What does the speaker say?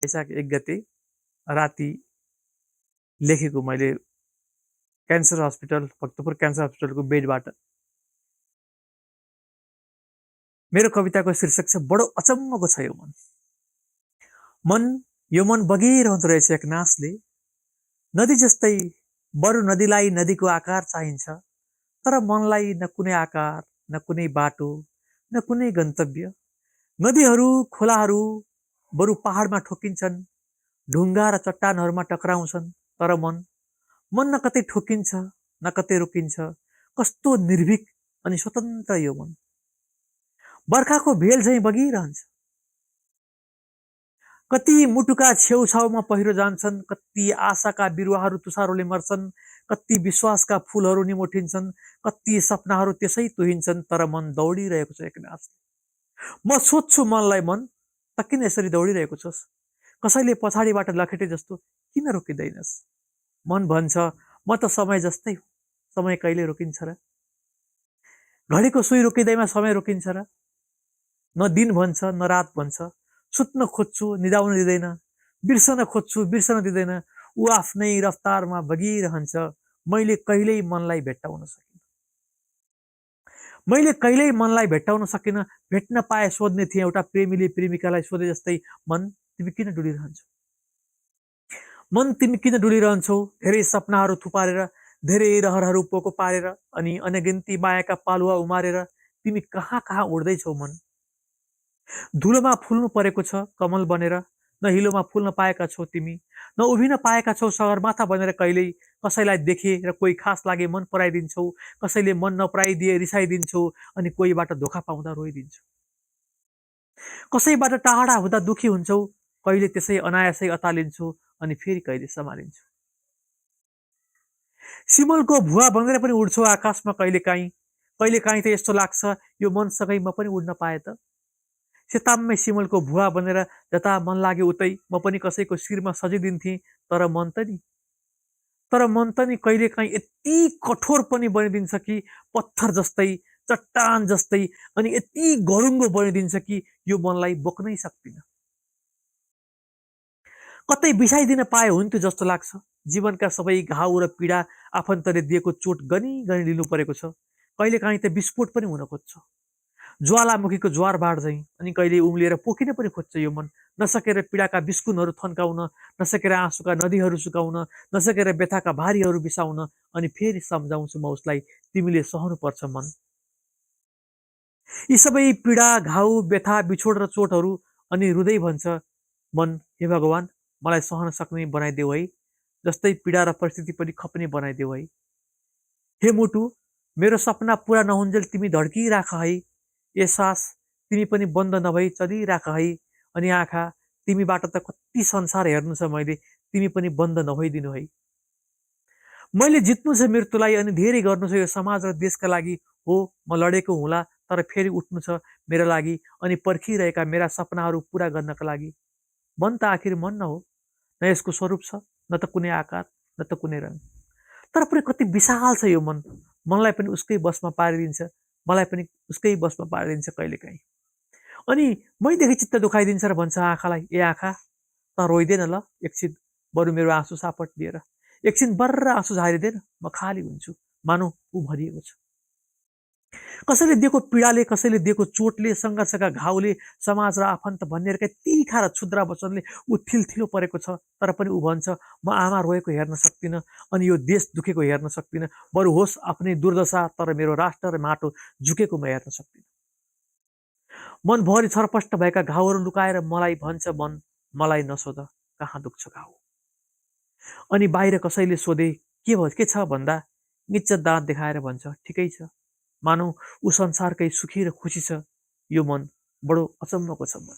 वैशाख 1 गते राति लेखेको मैले क्यान्सर हस्पिटल भक्तपुर क्यान्सर हस्पिटलको बेडबाट। मेरो कविताको शीर्षक छ बडो अचम्मको छ यो मन। यो मन बगिरहँदो रहेछ एक नासले, नदी जस्तै बरु नदीलाई नदीको आकार चाहिन्छ, तर मनलाई न कुनै आकार, न कुनै बाटो, न कुनै गन्तव्य। नदीहरू खोलाहरू बरु पहाडमा ठोकिन्छन्, ढुङ्गा र चट्टानहरूमा टक्राउँछन्, तर मन न कतै ठोकिन्छ न कतै रोकिन्छ। कस्तो निर्भीक अनि स्वतन्त्र यो मन। बर्खाको भेल झैँ बगिरहन्छ। कति मुटुका छेउछाउमा पहिरो जान्छन्, कति आशाका बिरुवाहरू तुषारोले मर्छन्, कति विश्वासका फूलहरू निमोठिन्छन्, कति सपनाहरू त्यसै तुहिन्छन्, तर मन दौडिरहेको छ एकनासले। म सोध्छु मनलाई, मन त किन यसरी दौडिरहेको छस्? कसैले पछाडिबाट लखेटे जस्तो किन रोकिँदैनस्? मन भन्छ म त समय जस्तै हो, समय कहिले रोकिन्छ र? घडीको सुई रोकिँदैमा समय रोकिन्छ र? न दिन भन्छ न रात भन्छ। सुत्न खोज्छु निदाउन दिँदैन, बिर्सन खोज्छु बिर्सन दिँदैन। ऊ आफ्नै रफ्तारमा बगिरहन्छ। मैले कहिल्यै मनलाई भेट्टाउन सकिनँ। भेट्न पाए सोध्ने थिएँ, एउटा प्रेमीले प्रेमिकालाई सोधे जस्तै, मन तिमी किन डुलिरहन्छौ? मन तिमी किन डुलिरहन्छौ? धेरै सपनाहरू थुपारेर, धेरै रहरहरू पोको पारेर, अनि अनगिन्ती मायाका पालुवा उमारेर तिमी कहाँ कहाँ उड्दैछौ मन? धुलोमा फुल्नु परेको छ कमल बनेर, न हिलोमा फुल्न पाएका छौ तिमी, न उभिन पाएका छौ सगरमाथा बनेर। कहिल्यै कसैलाई देखे र कोही खास लागे मन पराइदिन्छौ, कसैले मन नपराइदिए रिसाइदिन्छौ, अनि कोहीबाट धोका पाउँदा रोइदिन्छौ। कसैबाट टाढा हुँदा दुखी हुन्छौ, कहिले त्यसै अनायासै अतालिन्छौ, अनि फेरि कहिले सम्हालिन्छौ। सिमलको भुवा बनेर पनि उड्छौ आकाशमा कहिलेकाहीँ त यस्तो लाग्छ यो मनसँगै म पनि उड्न पाए त। सेताम्मै सिमलको भुवा बनेर जता मन लाग्यो उतै म पनि कसैको शिरमा सजिदिन्थेँ, तर मन त नि कहिलेकाहीँ यति कठोर पनि बनिदिन्छ कि पत्थर जस्तै, चट्टान जस्तै, अनि यति गरुङ्गो बनिदिन्छ कि यो मनलाई बोक्नै सक्दिन। कतै बिसाइदिन पाए हुन्थ्यो जस्तो लाग्छ। जीवनका सबै घाउ र पीडा आफन्तले दिएको चोट गनी गनी लिनु परेको छ। कहिलेकाहीँ त विस्फोट पनि हुन खोज्छ, ज्वालामुखीको ज्वार बाढ झैँ, अनि कहिले उम्लिएर पोखिन पनि खोज्छ यो मन। नसकेर पीडाका बिस्कुनहरू थन्काउन, नसकेर आँसुका नदीहरू सुकाउन, नसकेर व्यथाका भारीहरू बिसाउन, अनि फेरि सम्झाउँछु म उसलाई, तिमीले सहनुपर्छ मन। यी सबै पीडा, घाउ, व्यथा, बिछोड र चोटहरू, अनि हृदय भन्छ मन, हे भगवान मलाई सहन सक्ने बनाइदेऊ है, जस्तै पीडा र परिस्थिति पनि खप्ने बनाइदेऊ है। हे मुटु, मेरो सपना पुरा नहुन्जेल तिमी धड्किराख है। ए सास तिमी पनि बन्द नभई चलिराख है। अनि आँखा, तिमीबाट त कति संसार हेर्नु छ मैले, तिमी पनि बन्द नभइदिनु है। मैले जित्नु छ मृत्युलाई, अनि धेरै गर्नु छ यो समाज र देशका लागि। हो म लडेको हुँला, तर फेरि उठ्नु छ मेरा लागि, अनि पर्खिरहेका मेरा सपनाहरू पुरा गर्नका लागि। मन त आखिर मन न हो, न यसको स्वरूप छ, न त कुनै आकार, न त कुनै रङ, तर पनि कति विशाल छ यो मन। मनलाई पनि उसकै बसमा पारिदिन्छ, मलाई पनि उसकै बसमा पारिदिन्छ कहिलेकाहीँ। अनि मैदेखि चित्त दुखाइदिन्छ र भन्छ आँखालाई, ए आँखा त रोइदेन ल एकछिन, बरु मेरो आँसु सापट दिएर एकछिन बर्र आँसु झारिदेन, म खाली हुन्छु, मानौ ऊ भरिएको छ। कसैले दिएको पीडाले, कसैले दिएको चोटले, सङ्घर्षका घाउले, समाज र आफन्त भन्नेहरूका तिखा र क्षुद्र वचनले ऊ थिलथिलो परेको छ, तर पनि ऊ भन्छ म आमा रोएको हेर्न सक्दिनँ, अनि यो देश दुखेको हेर्न सक्दिनँ, बरु होस् आफ्नै दुर्दशा, तर मेरो राष्ट्र र माटो झुकेको म हेर्न सक्दिनँ। मनभरि छरपष्ट भएका घाउहरू लुकाएर मलाई भन्छ मन, मलाई नसोध कहाँ दुख्छ घाउ। अनि बाहिर कसैले सोधे के छ भन्दा निच्च दाँत देखाएर भन्छ ठिकै छ, मानौ ऊ संसारकै सुखी र खुसी छ। यो मन बडो अचम्मको छ मन।